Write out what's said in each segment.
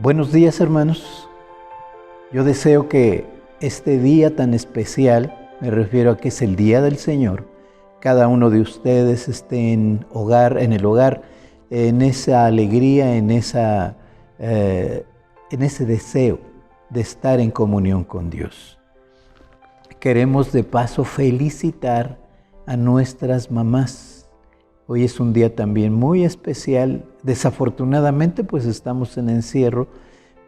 Buenos días, hermanos. Yo deseo que este día tan especial, me refiero a que es el Día del Señor, cada uno de ustedes esté en el hogar, en esa alegría, en ese deseo de estar en comunión con Dios. Queremos de paso felicitar a nuestras mamás. Hoy es un día también muy especial. Desafortunadamente, pues estamos en encierro,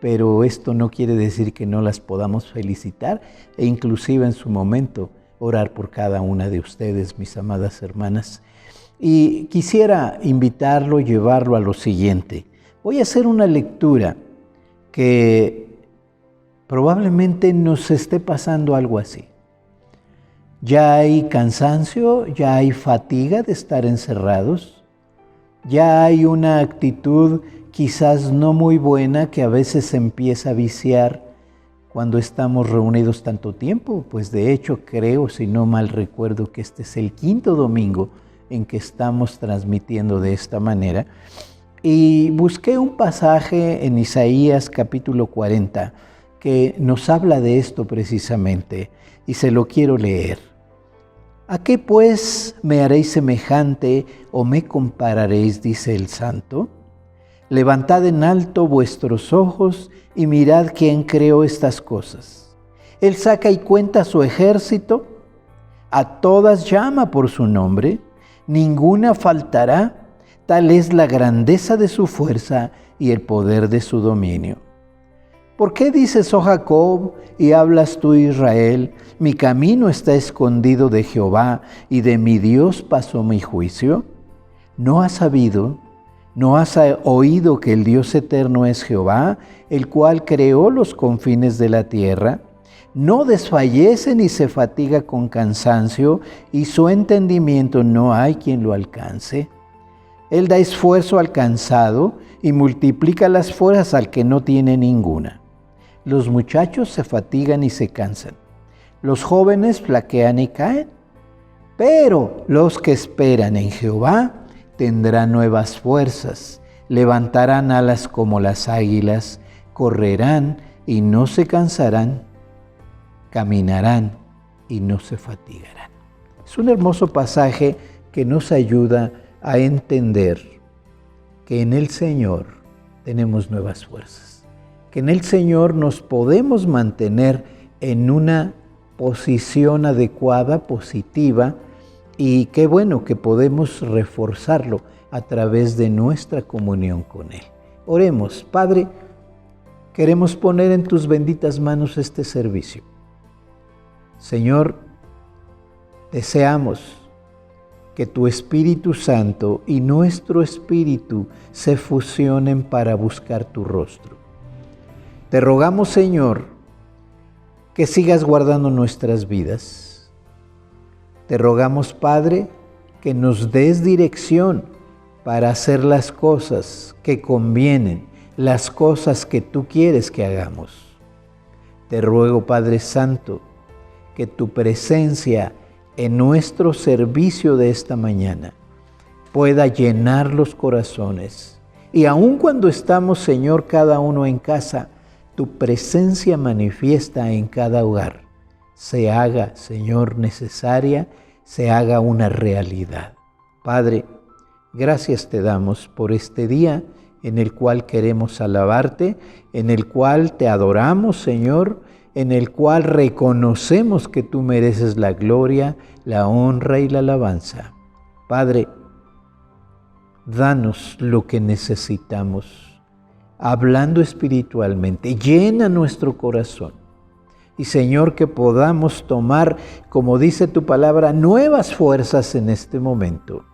pero esto no quiere decir que no las podamos felicitar e inclusive en su momento orar por cada una de ustedes, mis amadas hermanas. Y quisiera invitarlo, llevarlo a lo siguiente. Voy a hacer una lectura que probablemente nos esté pasando algo así. Ya hay cansancio, ya hay fatiga de estar encerrados, ya hay una actitud quizás no muy buena que a veces se empieza a viciar cuando estamos reunidos tanto tiempo. Pues de hecho creo, si no mal recuerdo, que este es el 5º domingo en que estamos transmitiendo de esta manera. Y busqué un pasaje en Isaías capítulo 40 que nos habla de esto precisamente y se lo quiero leer. ¿A qué pues me haréis semejante o me compararéis?, dice el Santo. Levantad en alto vuestros ojos y mirad quién creó estas cosas. Él saca y cuenta su ejército, a todas llama por su nombre, ninguna faltará, tal es la grandeza de su fuerza y el poder de su dominio. ¿Por qué dices, oh Jacob, y hablas tú, Israel? Mi camino está escondido de Jehová, y de mi Dios pasó mi juicio. ¿No has sabido, no has oído que el Dios eterno es Jehová, el cual creó los confines de la tierra? No desfallece ni se fatiga con cansancio, y su entendimiento no hay quien lo alcance. Él da esfuerzo al cansado y multiplica las fuerzas al que no tiene ninguna. Los muchachos se fatigan y se cansan. Los jóvenes flaquean y caen. Pero los que esperan en Jehová tendrán nuevas fuerzas. Levantarán alas como las águilas. Correrán y no se cansarán. Caminarán y no se fatigarán. Es un hermoso pasaje que nos ayuda a entender que en el Señor tenemos nuevas fuerzas. Que en el Señor nos podemos mantener en una posición adecuada, positiva, y qué bueno que podemos reforzarlo a través de nuestra comunión con Él. Oremos. Padre, queremos poner en tus benditas manos este servicio. Señor, deseamos que tu Espíritu Santo y nuestro espíritu se fusionen para buscar tu rostro. Te rogamos, Señor, que sigas guardando nuestras vidas. Te rogamos, Padre, que nos des dirección para hacer las cosas que convienen, las cosas que tú quieres que hagamos. Te ruego, Padre Santo, que tu presencia en nuestro servicio de esta mañana pueda llenar los corazones. Y aun cuando estamos, Señor, cada uno en casa, tu presencia manifiesta en cada hogar. Se haga, Señor, necesaria, se haga una realidad. Padre, gracias te damos por este día en el cual queremos alabarte, en el cual te adoramos, Señor, en el cual reconocemos que tú mereces la gloria, la honra y la alabanza. Padre, danos lo que necesitamos. Hablando espiritualmente, llena nuestro corazón. Y Señor, que podamos tomar, como dice tu palabra, nuevas fuerzas en este momento.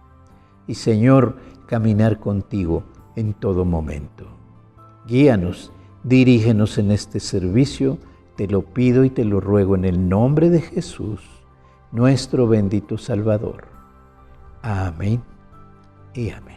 Y Señor, caminar contigo en todo momento. Guíanos, dirígenos en este servicio, te lo pido y te lo ruego en el nombre de Jesús, nuestro bendito Salvador. Amén y amén.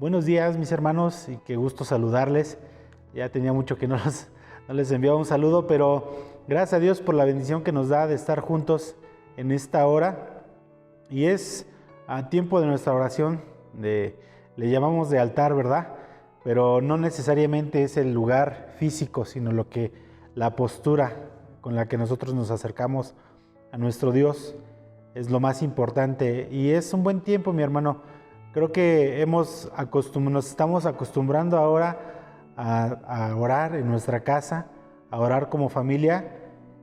Buenos días, mis hermanos, y qué gusto saludarles. Ya tenía mucho que no les enviaba un saludo, pero gracias a Dios por la bendición que nos da de estar juntos en esta hora. Y es a tiempo de nuestra oración, le llamamos de altar, ¿verdad? Pero no necesariamente es el lugar físico, sino la postura con la que nosotros nos acercamos a nuestro Dios es lo más importante. Y es un buen tiempo, mi hermano. Creo que nos estamos acostumbrando ahora a orar en nuestra casa, a orar como familia.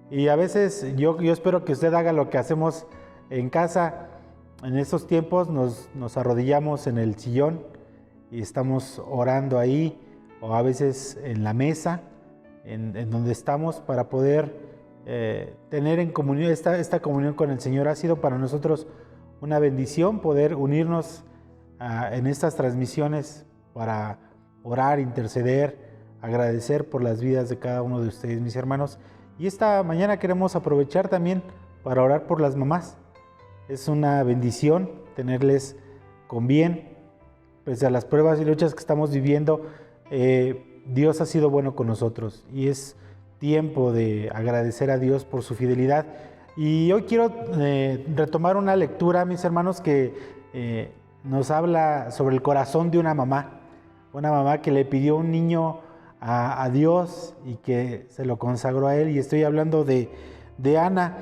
Y a veces yo espero que usted haga lo que hacemos en casa. En estos tiempos nos arrodillamos en el sillón y estamos orando ahí, o a veces en la mesa, en donde estamos, para poder tener en comunión, esta comunión con el Señor. Ha sido para nosotros una bendición poder unirnos en estas transmisiones para orar, interceder, agradecer por las vidas de cada uno de ustedes, mis hermanos. Y esta mañana queremos aprovechar también para orar por las mamás. Es una bendición tenerles con bien, pese a las pruebas y luchas que estamos viviendo. Dios ha sido bueno con nosotros y es tiempo de agradecer a Dios por su fidelidad. Y hoy quiero retomar una lectura, mis hermanos, que nos habla sobre el corazón de una mamá que le pidió un niño a Dios y que se lo consagró a Él. Y estoy hablando de Ana.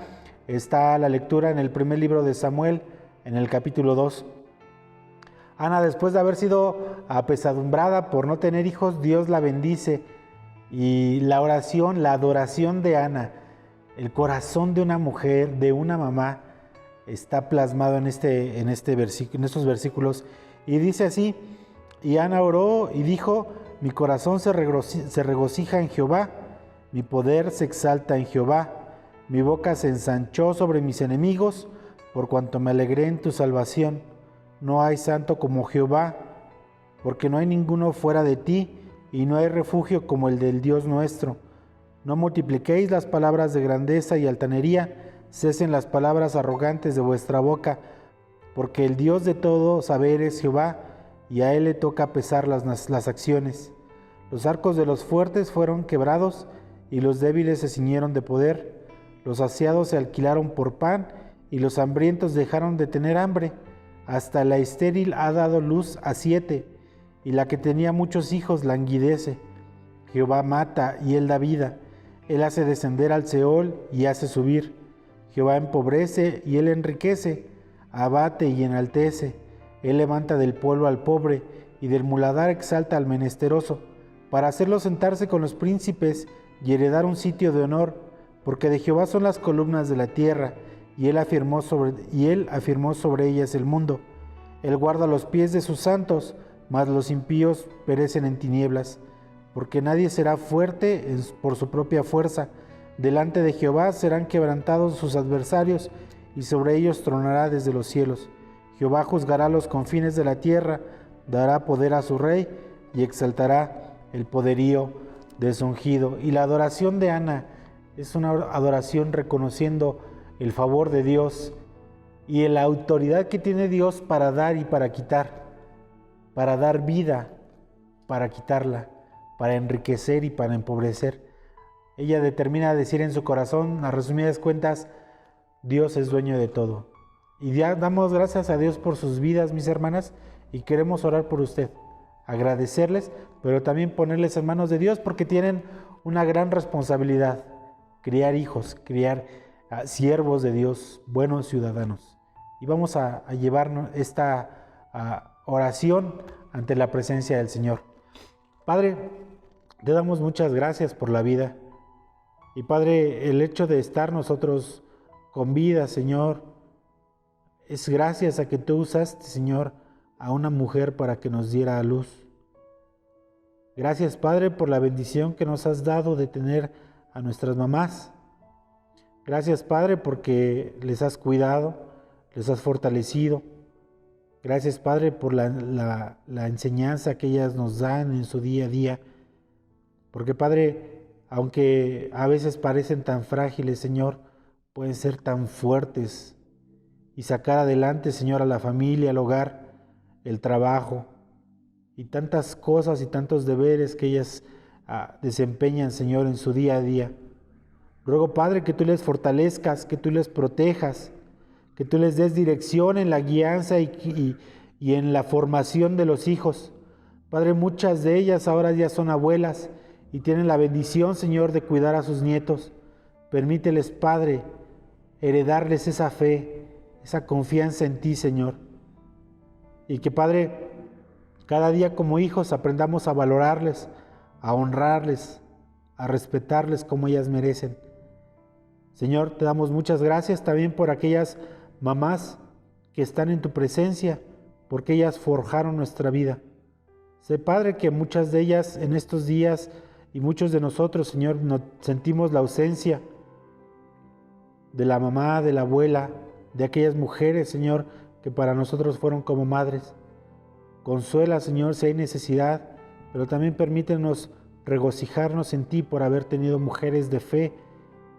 Está la lectura en el primer libro de Samuel, en el capítulo 2. Ana, después de haber sido apesadumbrada por no tener hijos, Dios la bendice. Y la oración, la adoración de Ana, el corazón de una mujer, de una mamá, está plasmado en estos versículos. Y dice así: y Ana oró y dijo: mi corazón se regocija en Jehová, mi poder se exalta en Jehová, mi boca se ensanchó sobre mis enemigos, por cuanto me alegré en tu salvación. No hay santo como Jehová, porque no hay ninguno fuera de ti, y no hay refugio como el del Dios nuestro. No multipliquéis las palabras de grandeza y altanería, cesen las palabras arrogantes de vuestra boca, porque el Dios de todo saber es Jehová, y a Él le toca pesar las acciones. Los arcos de los fuertes fueron quebrados, y los débiles se ciñeron de poder. Los saciados se alquilaron por pan, y los hambrientos dejaron de tener hambre. Hasta la estéril ha dado luz a 7, y la que tenía muchos hijos languidece. Jehová mata, y Él da vida. Él hace descender al Seol, y hace subir. Jehová empobrece y Él enriquece, abate y enaltece. Él levanta del polvo al pobre y del muladar exalta al menesteroso, para hacerlo sentarse con los príncipes y heredar un sitio de honor, porque de Jehová son las columnas de la tierra, y Él afirmó sobre ellas el mundo. Él guarda los pies de sus santos, mas los impíos perecen en tinieblas, porque nadie será fuerte por su propia fuerza. Delante de Jehová serán quebrantados sus adversarios, y sobre ellos tronará desde los cielos. Jehová juzgará los confines de la tierra, dará poder a su rey, y exaltará el poderío de su ungido. Y la adoración de Ana es una adoración reconociendo el favor de Dios y la autoridad que tiene Dios para dar y para quitar, para dar vida, para quitarla, para enriquecer y para empobrecer. Ella determina decir en su corazón, a resumidas cuentas: Dios es dueño de todo. Y ya damos gracias a Dios por sus vidas, mis hermanas, y queremos orar por usted, agradecerles, pero también ponerles en manos de Dios, porque tienen una gran responsabilidad: criar hijos, criar siervos de Dios, buenos ciudadanos. Y vamos a llevarnos esta oración ante la presencia del Señor. Padre, te damos muchas gracias por la vida. Y Padre, el hecho de estar nosotros con vida, Señor, es gracias a que tú usaste, Señor, a una mujer para que nos diera a luz. Gracias, Padre, por la bendición que nos has dado de tener a nuestras mamás. Gracias, Padre, porque les has cuidado, les has fortalecido. Gracias, Padre, por la enseñanza que ellas nos dan en su día a día. Porque, Padre, aunque a veces parecen tan frágiles, Señor, pueden ser tan fuertes y sacar adelante, Señor, a la familia, al hogar, el trabajo. y tantas cosas y tantos deberes que ellas desempeñan, Señor, en su día a día. Ruego, Padre, que tú les fortalezcas, que tú les protejas, que tú les des dirección en la guianza y en la formación de los hijos. Padre, muchas de ellas ahora ya son abuelas y tienen la bendición, Señor, de cuidar a sus nietos. Permíteles, Padre, heredarles esa fe, esa confianza en ti, Señor. Y que, Padre, cada día como hijos aprendamos a valorarles, a honrarles, a respetarles como ellas merecen. Señor, te damos muchas gracias también por aquellas mamás que están en tu presencia, porque ellas forjaron nuestra vida. Sé, Padre, que muchas de ellas en estos días y muchos de nosotros, Señor, sentimos la ausencia de la mamá, de la abuela, de aquellas mujeres, Señor, que para nosotros fueron como madres. Consuela, Señor, si hay necesidad, pero también permítenos regocijarnos en ti por haber tenido mujeres de fe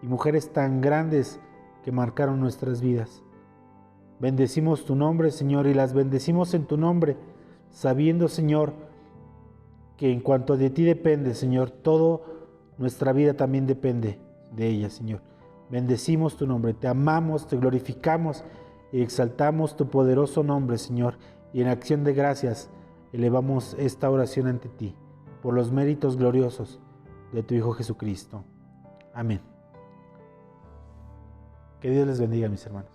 y mujeres tan grandes que marcaron nuestras vidas. Bendecimos tu nombre, Señor, y las bendecimos en tu nombre, sabiendo, Señor, que en cuanto de ti depende, Señor, toda nuestra vida también depende de ella, Señor. Bendecimos tu nombre, te amamos, te glorificamos y exaltamos tu poderoso nombre, Señor, y en acción de gracias elevamos esta oración ante ti, por los méritos gloriosos de tu Hijo Jesucristo. Amén. Que Dios les bendiga, mis hermanos.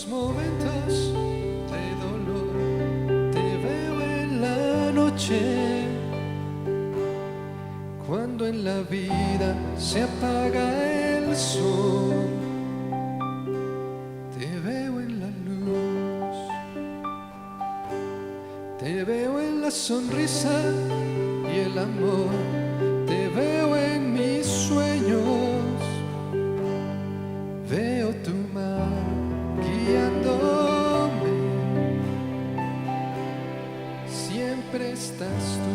Momentos de dolor, te veo en la noche, cuando en la vida se apaga el sol, te veo en la luz, te veo en la sonrisa y el amor, te veo en mis sueños, veo tu mano guiándome, siempre estás tú.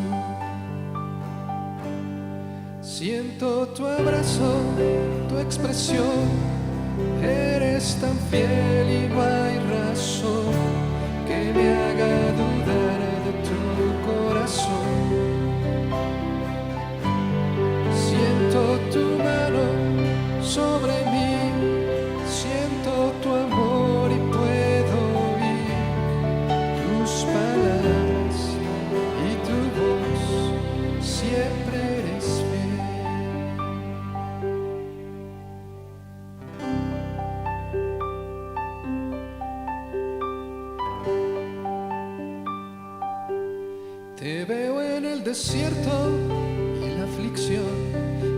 Siento tu abrazo, tu expresión, eres tan fiel y no hay razón que me haga dudar de tu corazón. Siento tu mano sobre mí, siento tu amor y puedo oír tus palabras y tu voz, siempre eres fiel. Te veo en el desierto y la aflicción,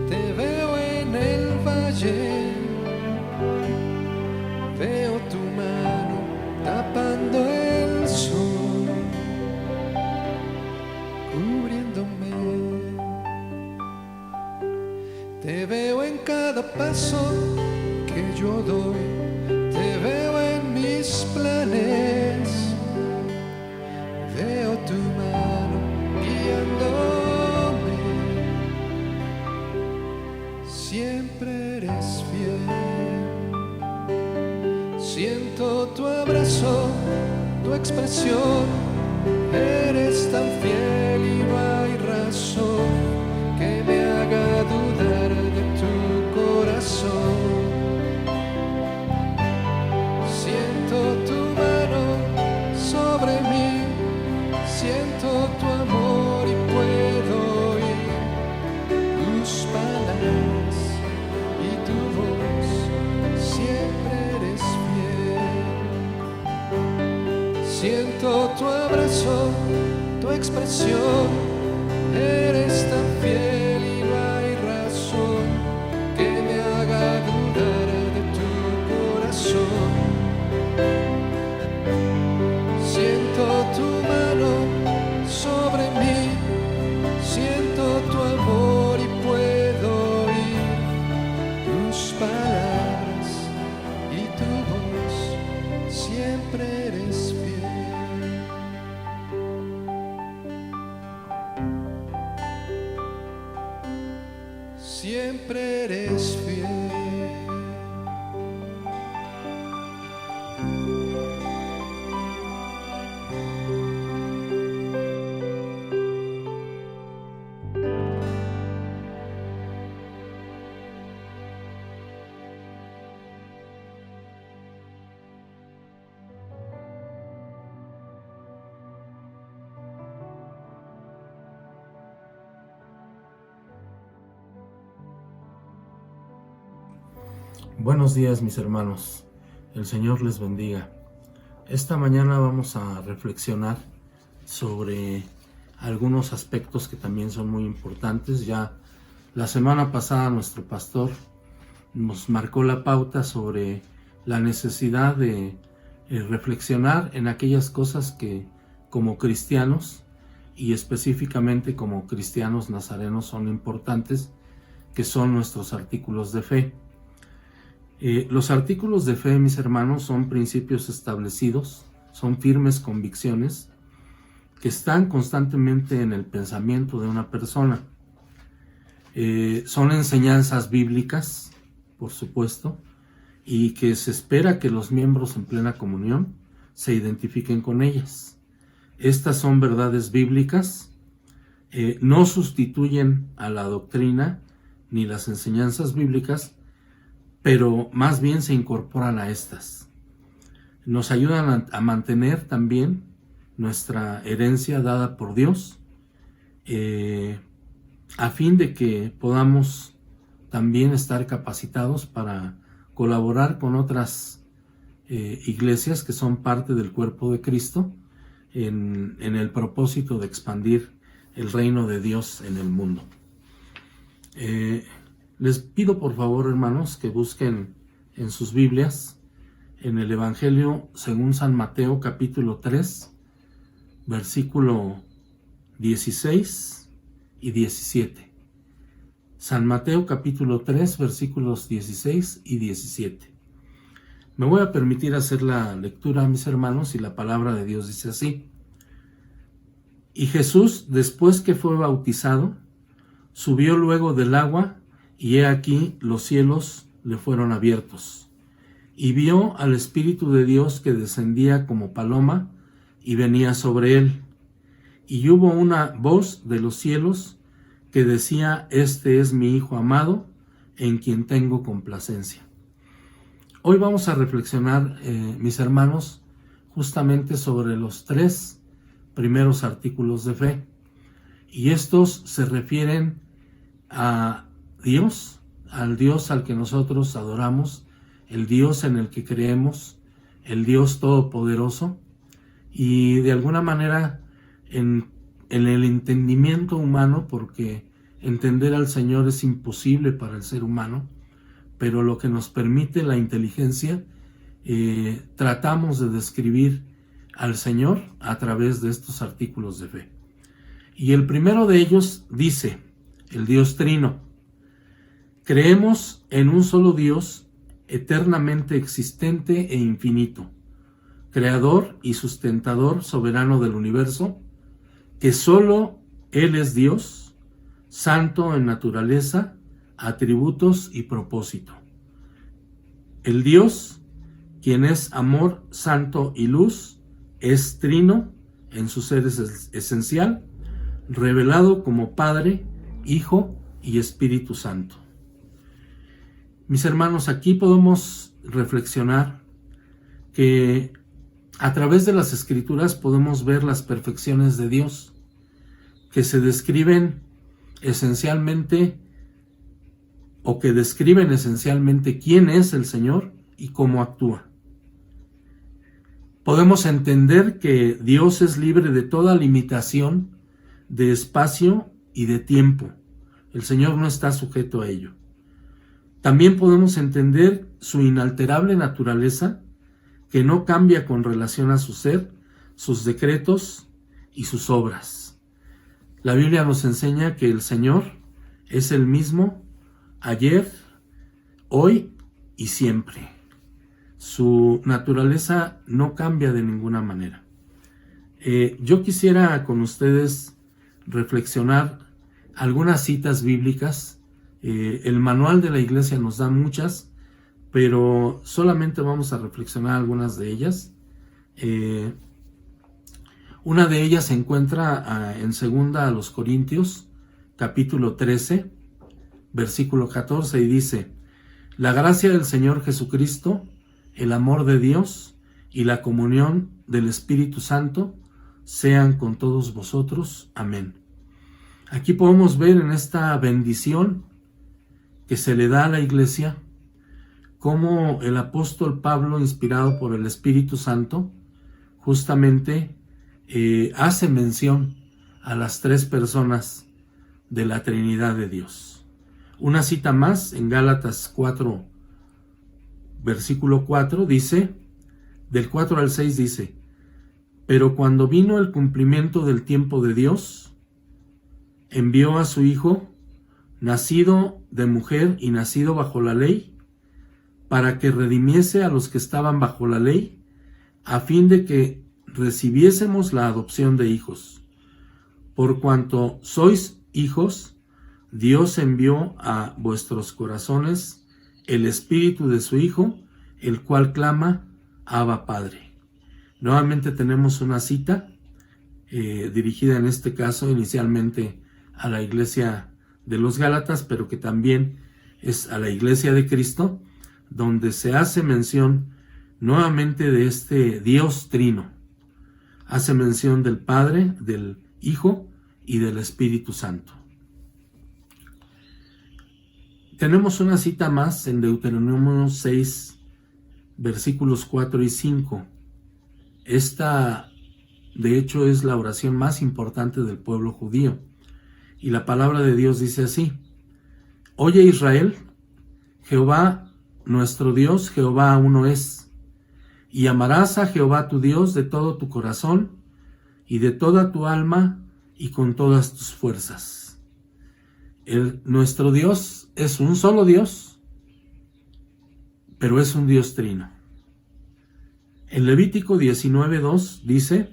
te veo en el valle. Veo tu mano tapando el sol, cubriéndome. Te veo en cada paso que yo doy, te veo en mis planes. Veo tu mano guiándome, siempre eres fiel. Siento tu abrazo, tu expresión, eres tan fiel y no hay razón que me haga dudar de tu corazón. Siento tu mano sobre mí, siento tu amor y puedo oír tus palabras y tu voz, siempre eres fiel. Siento tu abrazo, tu expresión, eres tan fiel y no hay razón que me haga dudar de tu corazón. Siento tu mano sobre mí, siempre eres fiel. Buenos días, mis hermanos. El Señor les bendiga. Esta mañana vamos a reflexionar sobre algunos aspectos que también son muy importantes. Ya la semana pasada nuestro pastor nos marcó la pauta sobre la necesidad de reflexionar en aquellas cosas que como cristianos y específicamente como cristianos nazarenos son importantes, que son nuestros artículos de fe. Los artículos de fe, mis hermanos, son principios establecidos, son firmes convicciones que están constantemente en el pensamiento de una persona. Son enseñanzas bíblicas, por supuesto, y que se espera que los miembros en plena comunión se identifiquen con ellas. Estas son verdades bíblicas, no sustituyen a la doctrina ni las enseñanzas bíblicas, pero más bien se incorporan a estas. Nos ayudan a mantener también nuestra herencia dada por Dios, a fin de que podamos también estar capacitados para colaborar con otras iglesias que son parte del cuerpo de Cristo en el propósito de expandir el reino de Dios en el mundo. Les pido por favor, hermanos, que busquen en sus Biblias, en el Evangelio según San Mateo, capítulo 3, versículo 16 y 17. San Mateo, capítulo 3, versículos 16 y 17. Me voy a permitir hacer la lectura, mis hermanos, y la palabra de Dios dice así. Y Jesús, después que fue bautizado, subió luego del agua, y he aquí los cielos le fueron abiertos, y vio al Espíritu de Dios que descendía como paloma y venía sobre él. Y hubo una voz de los cielos que decía: Este es mi Hijo amado, en quien tengo complacencia. Hoy vamos a reflexionar, mis hermanos, justamente sobre los 3 primeros artículos de fe. Y estos se refieren a Dios, al Dios al que nosotros adoramos, el Dios en el que creemos, el Dios todopoderoso, y de alguna manera en el entendimiento humano, porque entender al Señor es imposible para el ser humano, pero lo que nos permite la inteligencia, tratamos de describir al Señor a través de estos artículos de fe. Y el primero de ellos dice, el Dios Trino: creemos en un solo Dios, eternamente existente e infinito, creador y sustentador soberano del universo, que solo Él es Dios, santo en naturaleza, atributos y propósito. El Dios, quien es amor, santo y luz, es trino en su ser esencial, revelado como Padre, Hijo y Espíritu Santo. Mis hermanos, aquí podemos reflexionar que a través de las Escrituras podemos ver las perfecciones de Dios, que se describen esencialmente, o que describen esencialmente quién es el Señor y cómo actúa. Podemos entender que Dios es libre de toda limitación de espacio y de tiempo. El Señor no está sujeto a ello. También podemos entender su inalterable naturaleza, que no cambia con relación a su ser, sus decretos y sus obras. La Biblia nos enseña que el Señor es el mismo ayer, hoy y siempre. Su naturaleza no cambia de ninguna manera. Yo quisiera con ustedes reflexionar algunas citas bíblicas El manual de la iglesia nos da muchas, pero solamente vamos a reflexionar algunas de ellas. Una de ellas se encuentra en 2 Corintios, capítulo 13, versículo 14, y dice: la gracia del Señor Jesucristo, el amor de Dios y la comunión del Espíritu Santo sean con todos vosotros. Amén. Aquí podemos ver en esta bendición que se le da a la iglesia cómo el apóstol Pablo, inspirado por el Espíritu Santo, justamente hace mención a las tres personas de la Trinidad de Dios. Una cita más en Gálatas 4, versículo 4, dice, del 4 al 6 dice: pero cuando vino el cumplimiento del tiempo de Dios, envió a su Hijo, nacido de mujer y nacido bajo la ley, para que redimiese a los que estaban bajo la ley, a fin de que recibiésemos la adopción de hijos. Por cuanto sois hijos, Dios envió a vuestros corazones el Espíritu de su Hijo, el cual clama: Abba, Padre. Nuevamente tenemos una cita dirigida en este caso inicialmente a la iglesia de los Gálatas, pero que también es a la iglesia de Cristo, donde se hace mención nuevamente de este Dios trino. Hace mención del Padre, del Hijo y del Espíritu Santo. Tenemos una cita más en Deuteronomio 6, versículos 4 y 5. Esta, de hecho, es la oración más importante del pueblo judío. Y la palabra de Dios dice así: Oye Israel, Jehová nuestro Dios, Jehová uno es. Y amarás a Jehová tu Dios de todo tu corazón y de toda tu alma y con todas tus fuerzas. Nuestro Dios es un solo Dios, pero es un Dios trino. En Levítico 19:2 dice: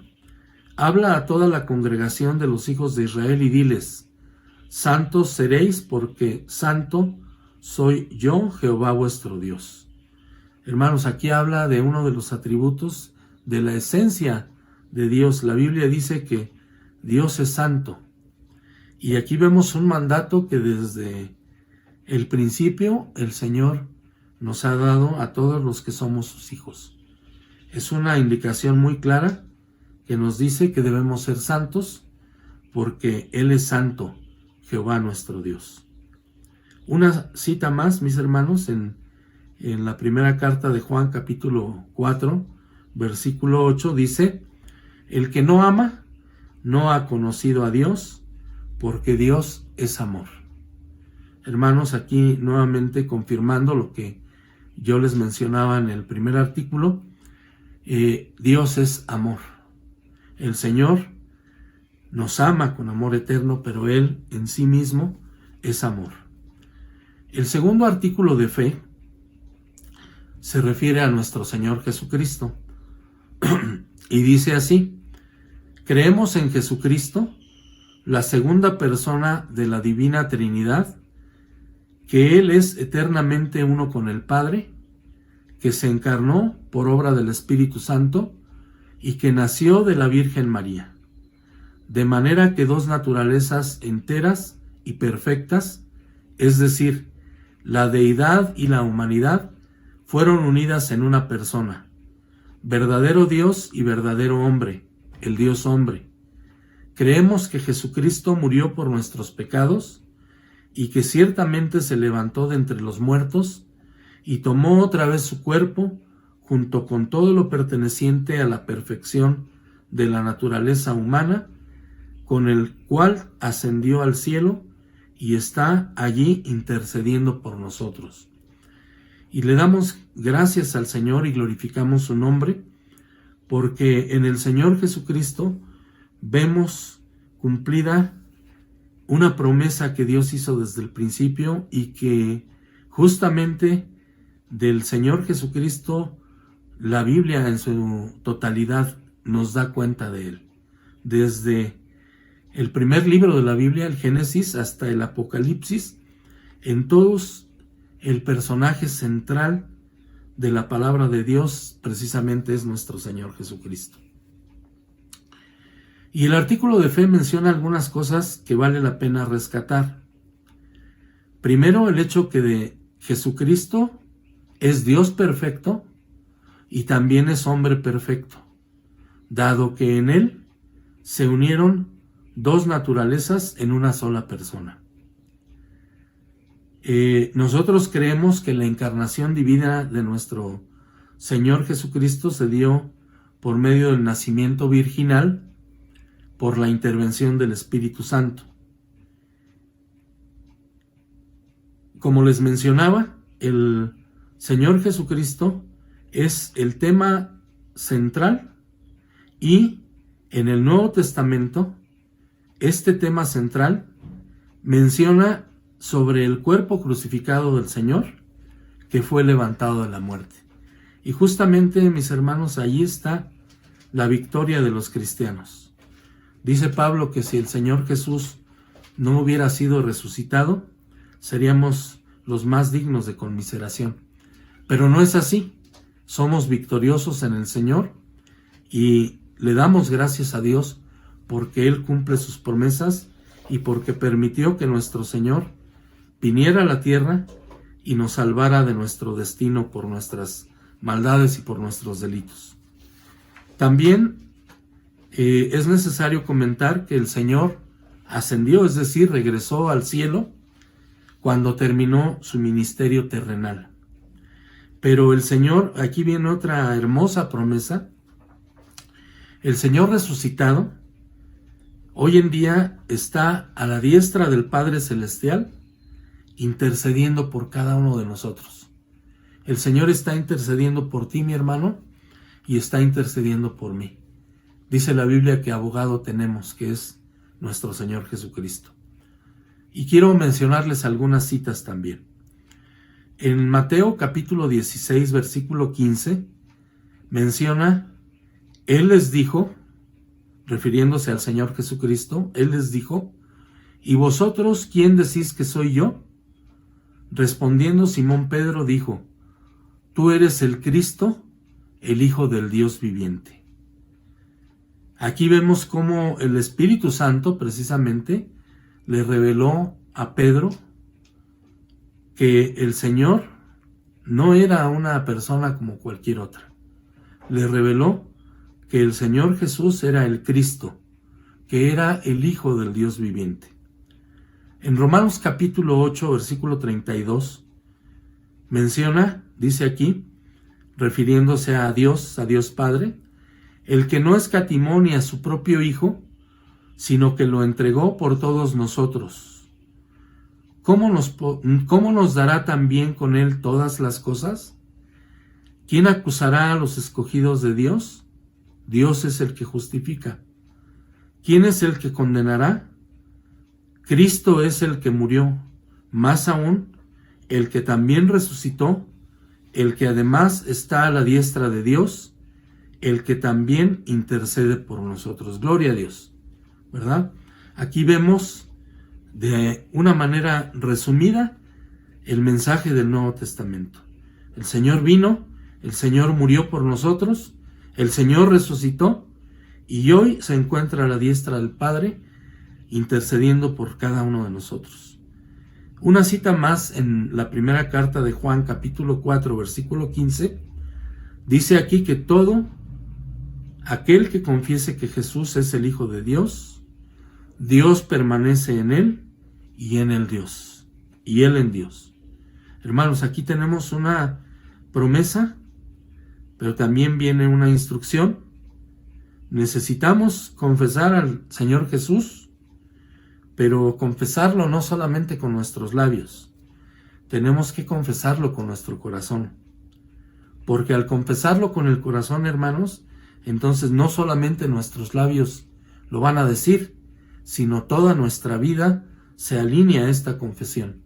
habla a toda la congregación de los hijos de Israel y diles: santos seréis, porque santo soy yo, Jehová vuestro Dios. Hermanos, aquí habla de uno de los atributos de la esencia de Dios. La Biblia dice que Dios es santo. Y aquí vemos un mandato que desde el principio el Señor nos ha dado a todos los que somos sus hijos. Es una indicación muy clara que nos dice que debemos ser santos porque Él es santo, Jehová nuestro Dios. Una cita más, mis hermanos, en la primera carta de Juan, capítulo 4, versículo 8, dice: el que no ama no ha conocido a Dios, porque Dios es amor. Hermanos, aquí nuevamente confirmando lo que yo les mencionaba en el primer artículo, Dios es amor. El Señor nos ama con amor eterno, pero Él en sí mismo es amor. El segundo artículo de fe se refiere a nuestro Señor Jesucristo y dice así: creemos en Jesucristo, la segunda persona de la Divina Trinidad, que Él es eternamente uno con el Padre, que se encarnó por obra del Espíritu Santo y que nació de la Virgen María, de manera que dos naturalezas enteras y perfectas, es decir, la deidad y la humanidad, fueron unidas en una persona, verdadero Dios y verdadero hombre, el Dios hombre. Creemos que Jesucristo murió por nuestros pecados y que ciertamente se levantó de entre los muertos y tomó otra vez su cuerpo junto con todo lo perteneciente a la perfección de la naturaleza humana, con el cual ascendió al cielo y está allí intercediendo por nosotros. Y le damos gracias al Señor y glorificamos su nombre, porque en el Señor Jesucristo vemos cumplida una promesa que Dios hizo desde el principio y que justamente del Señor Jesucristo la Biblia en su totalidad nos da cuenta de Él. Desde el primer libro de la Biblia, el Génesis, hasta el Apocalipsis, en todos el personaje central de la palabra de Dios precisamente es nuestro Señor Jesucristo. Y el artículo de fe menciona algunas cosas que vale la pena rescatar. Primero, el hecho que de Jesucristo es Dios perfecto y también es hombre perfecto, dado que en él se unieron dos naturalezas en una sola persona. Nosotros creemos que la encarnación divina de nuestro Señor Jesucristo se dio por medio del nacimiento virginal, por la intervención del Espíritu Santo. Como les mencionaba, el Señor Jesucristo es el tema central y en el Nuevo Testamento este tema central menciona sobre el cuerpo crucificado del Señor que fue levantado de la muerte. Y justamente, mis hermanos, allí está la victoria de los cristianos. Dice Pablo que si el Señor Jesús no hubiera sido resucitado, seríamos los más dignos de conmiseración. Pero no es así. Somos victoriosos en el Señor y le damos gracias a Dios porque Él cumple sus promesas y porque permitió que nuestro Señor viniera a la tierra y nos salvara de nuestro destino por nuestras maldades y por nuestros delitos. También es necesario comentar que el Señor ascendió, es decir, regresó al cielo cuando terminó su ministerio terrenal. Pero el Señor, aquí viene otra hermosa promesa, el Señor resucitado hoy en día está a la diestra del Padre Celestial intercediendo por cada uno de nosotros. El Señor está intercediendo por ti, mi hermano, y está intercediendo por mí. Dice la Biblia que abogado tenemos, que es nuestro Señor Jesucristo. Y quiero mencionarles algunas citas también. En Mateo capítulo 16, versículo 15, menciona, Él les dijo, refiriéndose al Señor Jesucristo, Él les dijo, ¿y vosotros quién decís que soy yo? Respondiendo Simón Pedro dijo, tú eres el Cristo, el Hijo del Dios viviente. Aquí vemos cómo el Espíritu Santo precisamente le reveló a Pedro que el Señor no era una persona como cualquier otra. Le reveló que el Señor Jesús era el Cristo, que era el Hijo del Dios viviente. En Romanos capítulo 8, versículo 32, menciona, dice aquí, refiriéndose a Dios Padre, el que no escatimó ni a su propio Hijo, sino que lo entregó por todos nosotros. ¿Cómo nos dará también con Él todas las cosas? ¿Quién acusará a los escogidos de Dios? Dios es el que justifica. ¿Quién es el que condenará? Cristo es el que murió, más aún, el que también resucitó, el que además está a la diestra de Dios, el que también intercede por nosotros. Gloria a Dios, ¿verdad? Aquí vemos de una manera resumida el mensaje del Nuevo Testamento. El Señor vino, el Señor murió por nosotros, el Señor resucitó y hoy se encuentra a la diestra del Padre intercediendo por cada uno de nosotros. Una cita más en la primera carta de Juan, capítulo 4, versículo 15, dice aquí que todo aquel que confiese que Jesús es el Hijo de Dios, Dios permanece en él y en el Dios, y él en Dios. Hermanos, aquí tenemos una promesa, pero también viene una instrucción. Necesitamos confesar al Señor Jesús, pero confesarlo no solamente con nuestros labios, tenemos que confesarlo con nuestro corazón, porque al confesarlo con el corazón, hermanos, entonces no solamente nuestros labios lo van a decir, sino toda nuestra vida se alinea a esta confesión,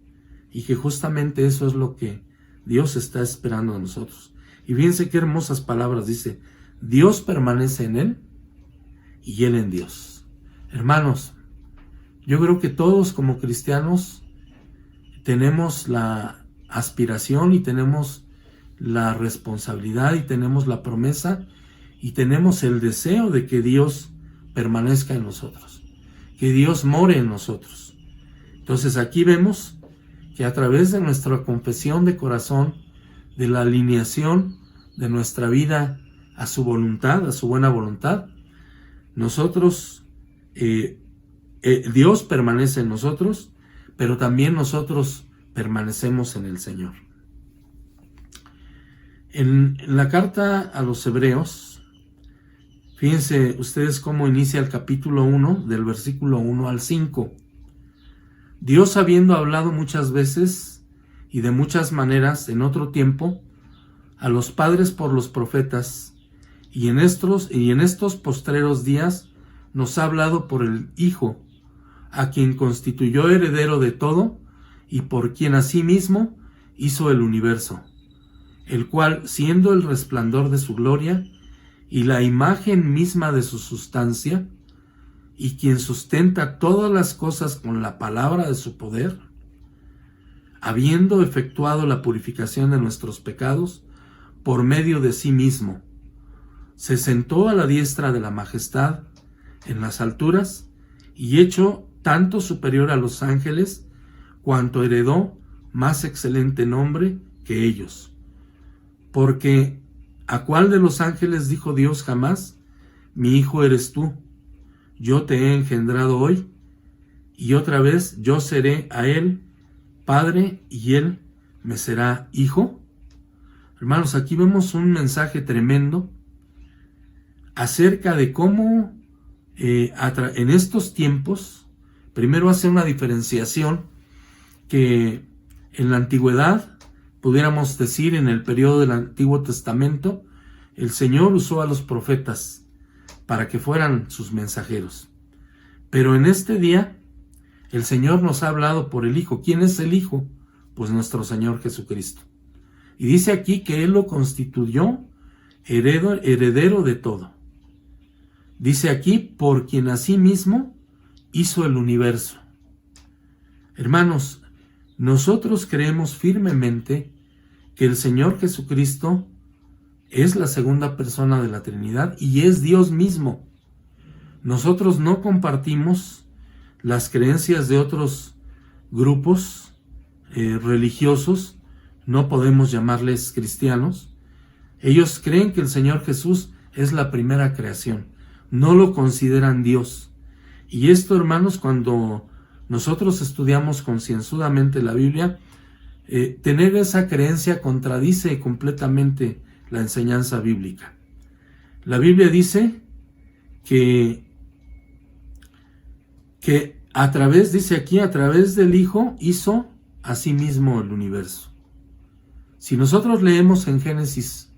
y que justamente eso es lo que Dios está esperando de nosotros. Y fíjense qué hermosas palabras dice, Dios permanece en él y él en Dios. Hermanos, yo creo que todos como cristianos tenemos la aspiración y tenemos la responsabilidad y tenemos la promesa y tenemos el deseo de que Dios permanezca en nosotros, que Dios more en nosotros. Entonces aquí vemos que a través de nuestra confesión de corazón, de la alineación de nuestra vida a su voluntad, a su buena voluntad, nosotros, Dios permanece en nosotros, pero también nosotros permanecemos en el Señor. En la carta a los Hebreos, fíjense ustedes cómo inicia el capítulo 1, del versículo 1 al 5. Dios, habiendo hablado muchas veces y de muchas maneras en otro tiempo a los padres por los profetas, y en estos postreros días nos ha hablado por el Hijo, a quien constituyó heredero de todo y por quien asimismo hizo el universo, el cual, siendo el resplandor de su gloria y la imagen misma de su sustancia, y quien sustenta todas las cosas con la palabra de su poder, habiendo efectuado la purificación de nuestros pecados por medio de sí mismo, se sentó a la diestra de la majestad en las alturas y hecho tanto superior a los ángeles, cuanto heredó más excelente nombre que ellos. Porque ¿a cuál de los ángeles dijo Dios jamás: mi hijo eres tú, yo te he engendrado hoy? Y otra vez, yo seré a él padre y él me será hijo. Hermanos, aquí vemos un mensaje tremendo acerca de cómo en estos tiempos, primero hace una diferenciación que en la antigüedad, pudiéramos decir en el periodo del Antiguo Testamento, el Señor usó a los profetas para que fueran sus mensajeros. Pero en este día, el Señor nos ha hablado por el Hijo. ¿Quién es el Hijo? Pues nuestro Señor Jesucristo. Y dice aquí que Él lo constituyó heredero de todo. Dice aquí, por quien asimismo hizo el universo. Hermanos, nosotros creemos firmemente que el Señor Jesucristo es la segunda persona de la Trinidad y es Dios mismo. Nosotros no compartimos las creencias de otros grupos religiosos, no podemos llamarles cristianos. Ellos creen que el Señor Jesús es la primera creación, no lo consideran Dios. Y esto, hermanos, cuando nosotros estudiamos concienzudamente la Biblia, tener esa creencia contradice completamente la enseñanza bíblica. La Biblia dice que a través del Hijo hizo a sí mismo el universo. Si nosotros leemos en Génesis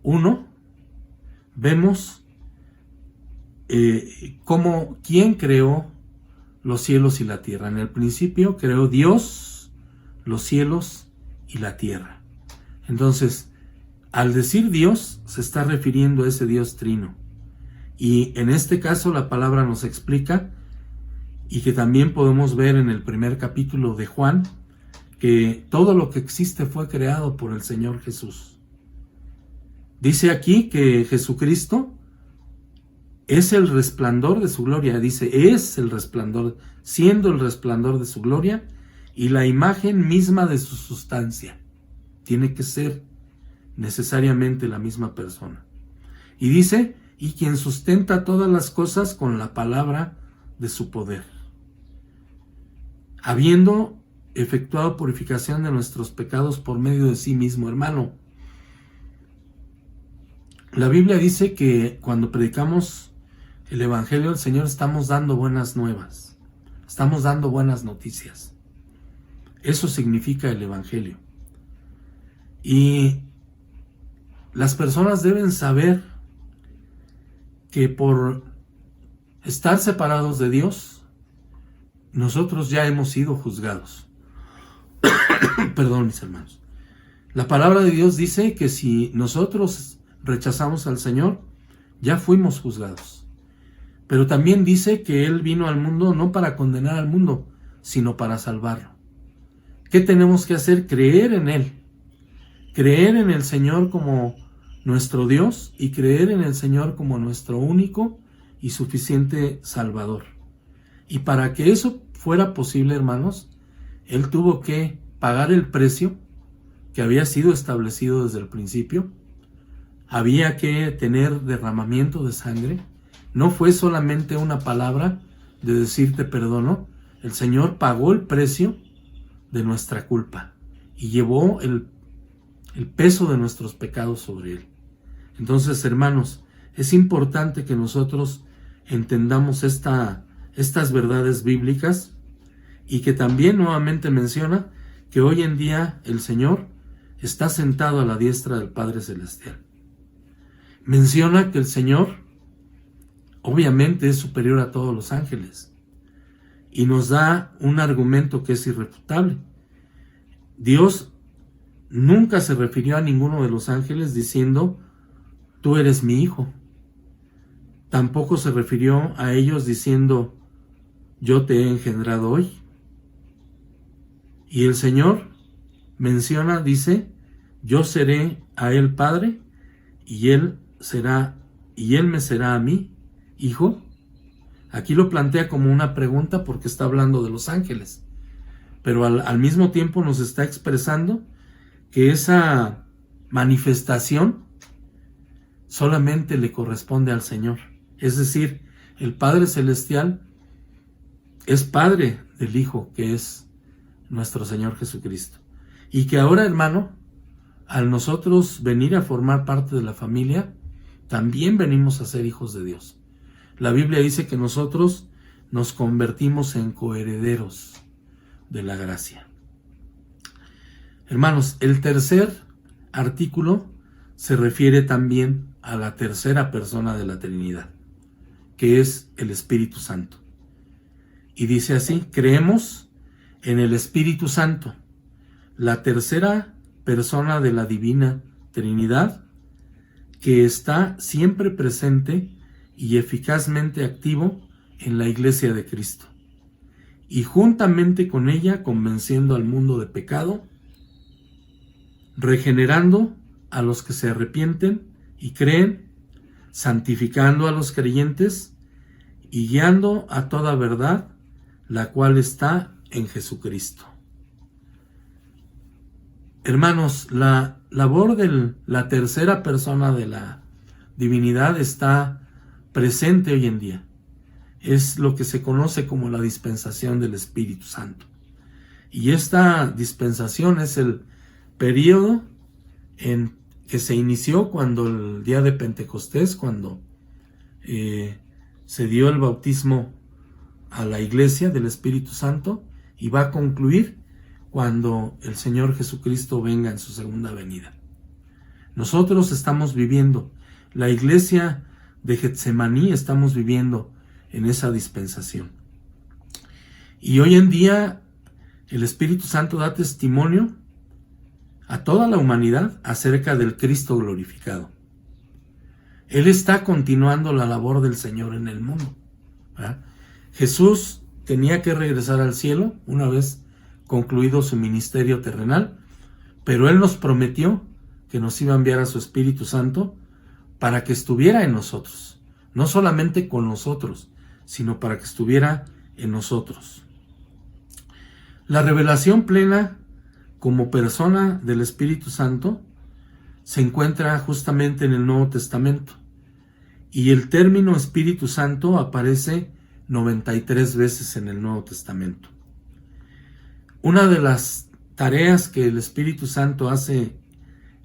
1, vemos quién creó los cielos y la tierra. En el principio creó Dios los cielos y la tierra. Entonces, al decir Dios, se está refiriendo a ese Dios trino. Y en este caso la palabra nos explica, y que también podemos ver en el primer capítulo de Juan, que todo lo que existe fue creado por el Señor Jesús. Dice aquí que Jesucristo es el resplandor de su gloria. Dice, es el resplandor, siendo el resplandor de su gloria y la imagen misma de su sustancia. Tiene que ser necesariamente la misma persona. Y dice, y quien sustenta todas las cosas con la palabra de su poder, habiendo efectuado purificación de nuestros pecados por medio de sí mismo. Hermano, la Biblia dice que cuando predicamos el Evangelio del Señor estamos dando buenas nuevas, estamos dando buenas noticias. Eso significa el Evangelio. Y las personas deben saber que por estar separados de Dios, nosotros ya hemos sido juzgados. Perdón, mis hermanos. La palabra de Dios dice que si nosotros rechazamos al Señor, ya fuimos juzgados. Pero también dice que Él vino al mundo no para condenar al mundo, sino para salvarlo. ¿Qué tenemos que hacer? Creer en Él. Creer en el Señor como nuestro Dios y creer en el Señor como nuestro único y suficiente Salvador. Y para que eso fuera posible, hermanos, Él tuvo que pagar el precio que había sido establecido desde el principio. Había que tener derramamiento de sangre. No fue solamente una palabra de decir te perdono. El Señor pagó el precio de nuestra culpa y llevó el peso de nuestros pecados sobre Él. Entonces, hermanos, es importante que nosotros entendamos estas verdades bíblicas, y que también nuevamente menciona que hoy en día el Señor está sentado a la diestra del Padre Celestial. Menciona que el Señor obviamente es superior a todos los ángeles y nos da un argumento que es irrefutable. Dios nunca se refirió a ninguno de los ángeles diciendo tú eres mi hijo. Tampoco se refirió a ellos diciendo yo te he engendrado hoy. Y el Señor menciona, dice, yo seré a él padre y él me será a mí hijo. Aquí lo plantea como una pregunta porque está hablando de los ángeles, pero al mismo tiempo nos está expresando que esa manifestación solamente le corresponde al Señor. Es decir, el Padre Celestial es Padre del Hijo, que es nuestro Señor Jesucristo. Y que ahora, hermano, al nosotros venir a formar parte de la familia, también venimos a ser hijos de Dios. La Biblia dice que nosotros nos convertimos en coherederos de la gracia. Hermanos, el tercer artículo se refiere también a la tercera persona de la Trinidad, que es el Espíritu Santo. Y dice así: creemos en el Espíritu Santo, la tercera persona de la Divina Trinidad, que está siempre presente y eficazmente activo en la Iglesia de Cristo, y juntamente con ella convenciendo al mundo de pecado, regenerando a los que se arrepienten y creen, santificando a los creyentes y guiando a toda verdad, la cual está en Jesucristo. Hermanos, la labor de la tercera persona de la divinidad está presente hoy en día. Es lo que se conoce como la dispensación del Espíritu Santo. Y esta dispensación es el periodo en que se inició cuando el día de Pentecostés, cuando se dio el bautismo a la iglesia del Espíritu Santo, y va a concluir cuando el Señor Jesucristo venga en su segunda venida. Nosotros estamos viviendo, la iglesia de Getsemaní, estamos viviendo en esa dispensación. Y hoy en día el Espíritu Santo da testimonio a toda la humanidad acerca del Cristo glorificado. Él está continuando la labor del Señor en el mundo, ¿verdad? Jesús tenía que regresar al cielo una vez concluido su ministerio terrenal, pero Él nos prometió que nos iba a enviar a su Espíritu Santo para que estuviera en nosotros, no solamente con nosotros, sino para que estuviera en nosotros. La revelación plena como persona del Espíritu Santo se encuentra justamente en el Nuevo Testamento, y el término Espíritu Santo aparece 93 veces en el Nuevo Testamento. Una de las tareas que el Espíritu Santo hace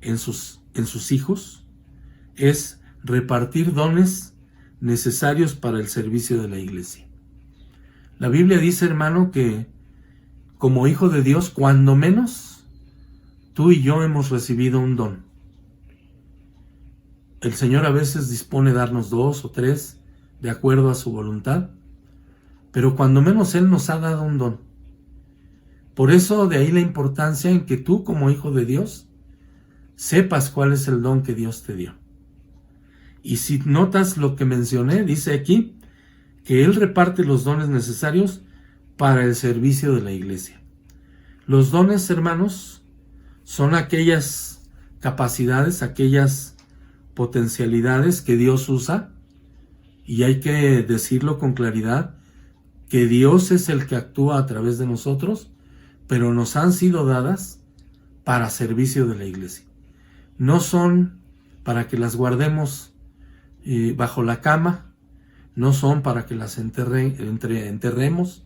en sus hijos es repartir dones necesarios para el servicio de la iglesia. La Biblia dice, hermano, que como hijo de Dios, cuando menos, tú y yo hemos recibido un don. El Señor a veces dispone darnos 2 o 3 de acuerdo a su voluntad, pero cuando menos Él nos ha dado un don. Por eso de ahí la importancia en que tú como hijo de Dios sepas cuál es el don que Dios te dio. Y si notas lo que mencioné, dice aquí que Él reparte los dones necesarios para el servicio de la iglesia. Los dones, hermanos, son aquellas capacidades, aquellas potencialidades que Dios usa, y hay que decirlo con claridad, que Dios es el que actúa a través de nosotros, pero nos han sido dadas para servicio de la iglesia. No son para que las guardemos bajo la cama, no son para que las enterremos,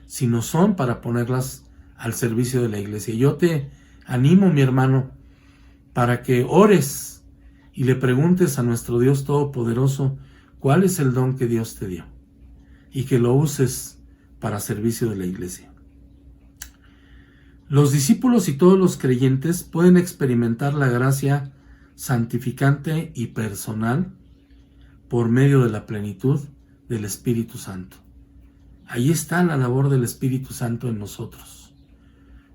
sino son para ponerlas al servicio de la iglesia. Yo te animo, mi hermano, para que ores y le preguntes a nuestro Dios Todopoderoso cuál es el don que Dios te dio y que lo uses para servicio de la iglesia. Los discípulos y todos los creyentes pueden experimentar la gracia santificante y personal por medio de la plenitud del Espíritu Santo. Ahí está la labor del Espíritu Santo en nosotros.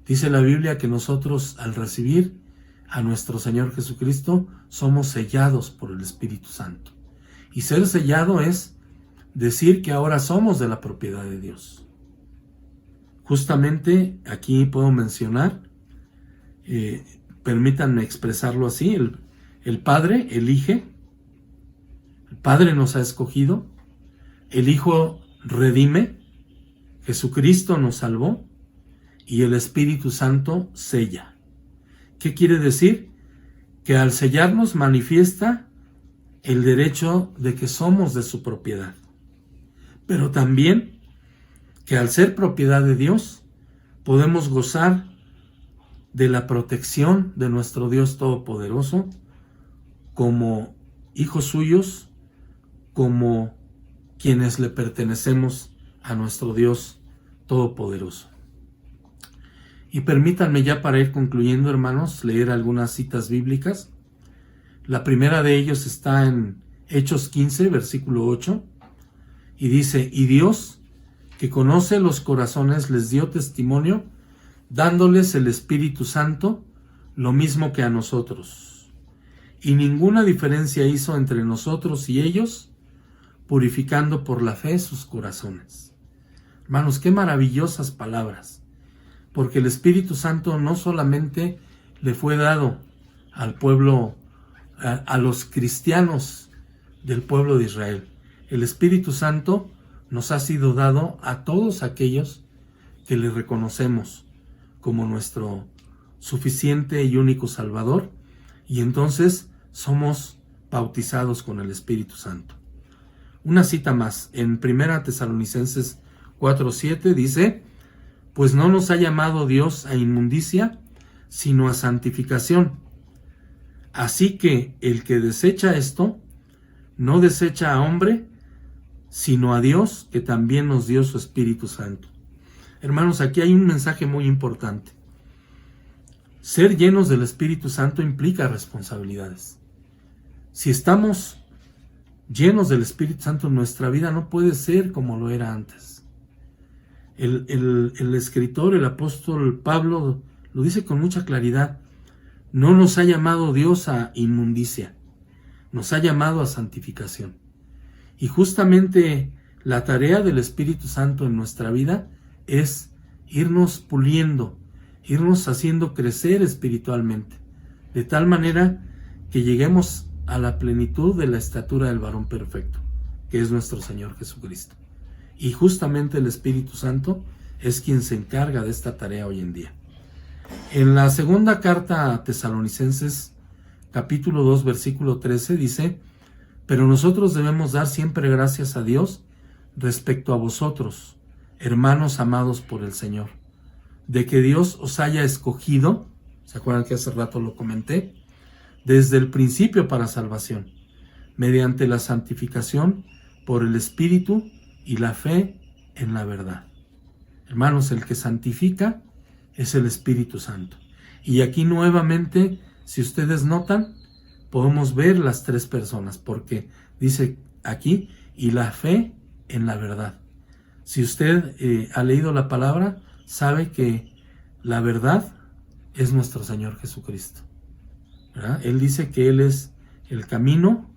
Dice la Biblia que nosotros, al recibir a nuestro Señor Jesucristo, somos sellados por el Espíritu Santo. Y ser sellado es decir que ahora somos de la propiedad de Dios. Justamente aquí puedo mencionar, permítanme expresarlo así, el Padre elige, el Padre nos ha escogido, el Hijo redime, Jesucristo nos salvó y el Espíritu Santo sella. ¿Qué quiere decir? Que al sellarnos manifiesta el derecho de que somos de su propiedad, pero también que al ser propiedad de Dios podemos gozar de la protección de nuestro Dios Todopoderoso como hijos suyos, como quienes le pertenecemos a nuestro Dios Todopoderoso. Y permítanme ya, para ir concluyendo, hermanos, leer algunas citas bíblicas. La primera de ellos está en Hechos 15, versículo 8, y dice: y Dios, que conoce los corazones, les dio testimonio, dándoles el Espíritu Santo, lo mismo que a nosotros. Y ninguna diferencia hizo entre nosotros y ellos, purificando por la fe sus corazones. Hermanos, qué maravillosas palabras, porque el Espíritu Santo no solamente le fue dado al pueblo, a los cristianos del pueblo de Israel. El Espíritu Santo nos ha sido dado a todos aquellos que le reconocemos como nuestro suficiente y único Salvador, y entonces somos bautizados con el Espíritu Santo. Una cita más, en 1 Tesalonicenses 4:7 dice: pues no nos ha llamado Dios a inmundicia, sino a santificación. Así que el que desecha esto, no desecha a hombre, sino a Dios, que también nos dio su Espíritu Santo. Hermanos, aquí hay un mensaje muy importante. Ser llenos del Espíritu Santo implica responsabilidades. Si estamos llenos del Espíritu Santo, nuestra vida no puede ser como lo era antes. El escritor, el apóstol Pablo, lo dice con mucha claridad. No nos ha llamado Dios a inmundicia, nos ha llamado a santificación. Y justamente la tarea del Espíritu Santo en nuestra vida es irnos puliendo, irnos haciendo crecer espiritualmente, de tal manera que lleguemos a la plenitud de la estatura del varón perfecto, que es nuestro Señor Jesucristo. Y justamente el Espíritu Santo es quien se encarga de esta tarea hoy en día. En la segunda carta a Tesalonicenses, capítulo 2, versículo 13, dice: pero nosotros debemos dar siempre gracias a Dios respecto a vosotros, hermanos amados por el Señor, de que Dios os haya escogido, ¿se acuerdan que hace rato lo comenté?, desde el principio para salvación, mediante la santificación por el Espíritu y la fe en la verdad. Hermanos, el que santifica es el Espíritu Santo. Y aquí nuevamente, si ustedes notan, podemos ver las tres personas, porque dice aquí: y la fe en la verdad. Si usted ha leído la palabra, sabe que la verdad es nuestro Señor Jesucristo, ¿verdad? Él dice que Él es el camino,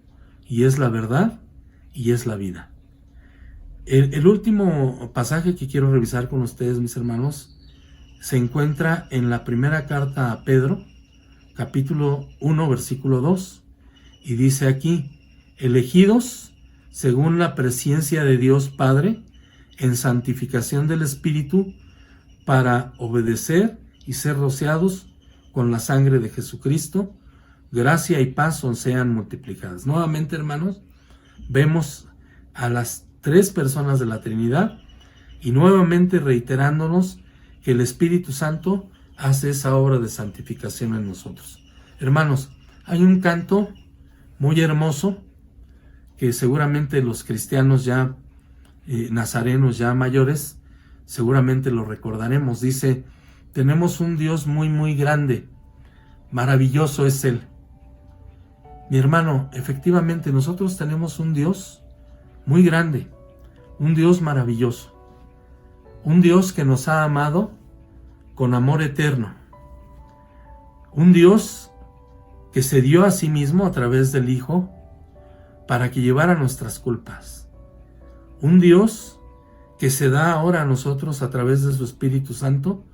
y es la verdad, y es la vida. El último pasaje que quiero revisar con ustedes, mis hermanos, se encuentra en la primera carta a Pedro, capítulo 1, versículo 2, y dice aquí: elegidos según la presciencia de Dios Padre, en santificación del Espíritu, para obedecer y ser rociados con la sangre de Jesucristo, gracia y paz os sean multiplicadas. Nuevamente, hermanos, vemos a las tres personas de la Trinidad y nuevamente reiterándonos que el Espíritu Santo hace esa obra de santificación en nosotros. Hermanos, hay un canto muy hermoso que seguramente los cristianos ya nazarenos ya mayores seguramente lo recordaremos. Dice: tenemos un Dios muy muy grande, maravilloso es Él. Mi hermano, efectivamente nosotros tenemos un Dios muy grande, un Dios maravilloso, un Dios que nos ha amado con amor eterno, un Dios que se dio a sí mismo a través del Hijo para que llevara nuestras culpas, un Dios que se da ahora a nosotros a través de su Espíritu Santo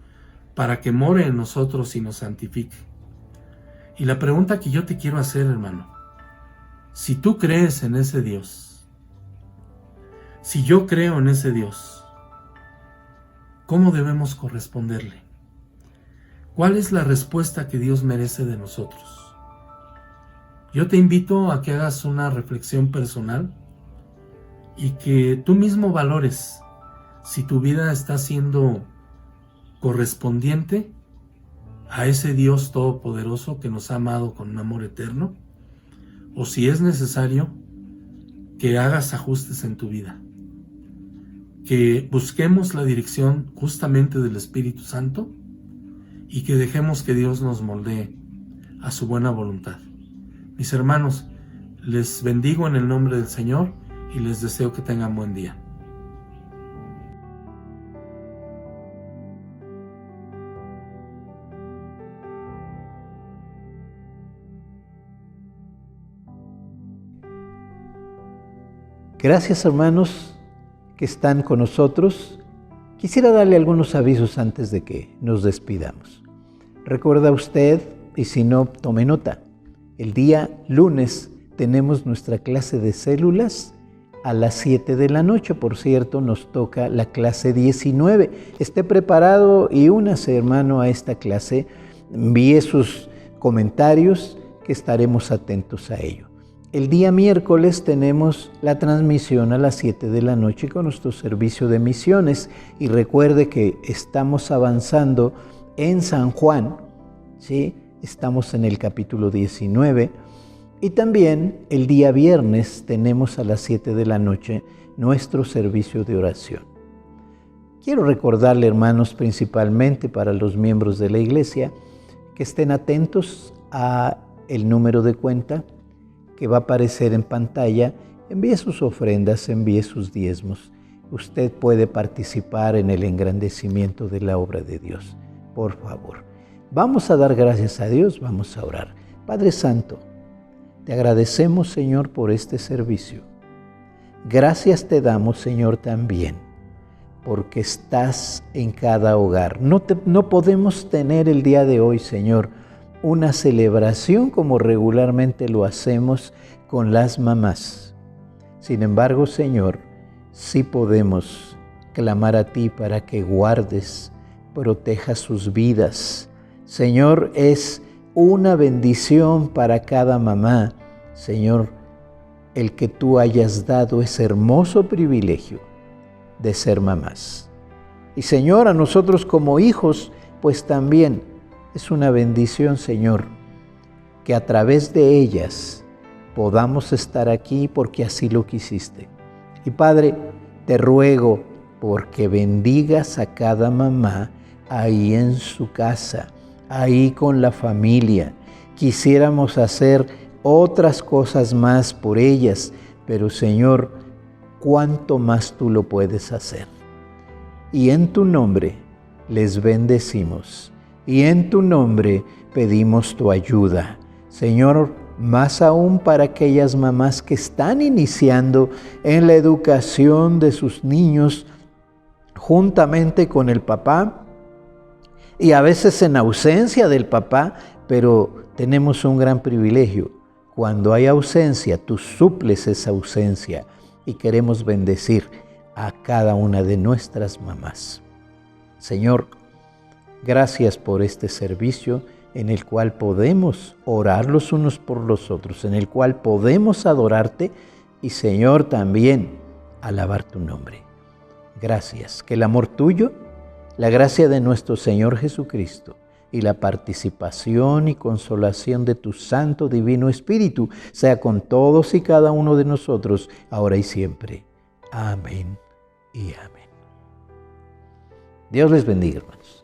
para que more en nosotros y nos santifique. Y la pregunta que yo te quiero hacer, hermano, si tú crees en ese Dios, si yo creo en ese Dios, ¿cómo debemos corresponderle? ¿Cuál es la respuesta que Dios merece de nosotros? Yo te invito a que hagas una reflexión personal y que tú mismo valores si tu vida está siendo correspondiente a ese Dios todopoderoso que nos ha amado con un amor eterno, o si es necesario que hagas ajustes en tu vida, que busquemos la dirección justamente del Espíritu Santo y que dejemos que Dios nos moldee a su buena voluntad. Mis hermanos, les bendigo en el nombre del Señor y les deseo que tengan buen día. Gracias, hermanos que están con nosotros. Quisiera darle algunos avisos antes de que nos despidamos. Recuerda usted, y si no, tome nota, el día lunes tenemos nuestra clase de células a las 7 de la noche. Por cierto, nos toca la clase 19. Esté preparado y únase, hermano, a esta clase. Envíe sus comentarios, que estaremos atentos a ello. El día miércoles tenemos la transmisión a las 7 de la noche con nuestro servicio de misiones. Y recuerde que estamos avanzando en San Juan, ¿sí? Estamos en el capítulo 19. Y también el día viernes tenemos a las 7 de la noche nuestro servicio de oración. Quiero recordarle, hermanos, principalmente para los miembros de la iglesia, que estén atentos a el número de cuenta que va a aparecer en pantalla. Envíe sus ofrendas, envíe sus diezmos. Usted puede participar en el engrandecimiento de la obra de Dios. Por favor, vamos a dar gracias a Dios, vamos a orar. Padre Santo, te agradecemos, Señor, por este servicio. Gracias te damos, Señor, también, porque estás en cada hogar. No podemos tener el día de hoy, Señor, una celebración como regularmente lo hacemos con las mamás. Sin embargo, Señor, sí podemos clamar a ti para que guardes, protejas sus vidas. Señor, es una bendición para cada mamá, Señor, el que tú hayas dado ese hermoso privilegio de ser mamás. Y Señor, a nosotros como hijos, pues también es una bendición, Señor, que a través de ellas podamos estar aquí porque así lo quisiste. Y Padre, te ruego porque bendigas a cada mamá ahí en su casa, ahí con la familia. Quisiéramos hacer otras cosas más por ellas, pero Señor, cuánto más tú lo puedes hacer. Y en tu nombre les bendecimos. Y en tu nombre pedimos tu ayuda. Señor, más aún para aquellas mamás que están iniciando en la educación de sus niños juntamente con el papá, y a veces en ausencia del papá, pero tenemos un gran privilegio. Cuando hay ausencia, tú suples esa ausencia y queremos bendecir a cada una de nuestras mamás. Señor, gracias por este servicio en el cual podemos orar los unos por los otros, en el cual podemos adorarte y, Señor, también alabar tu nombre. Gracias. Que el amor tuyo, la gracia de nuestro Señor Jesucristo y la participación y consolación de tu Santo Divino Espíritu sea con todos y cada uno de nosotros, ahora y siempre. Amén y amén. Dios les bendiga, hermanos.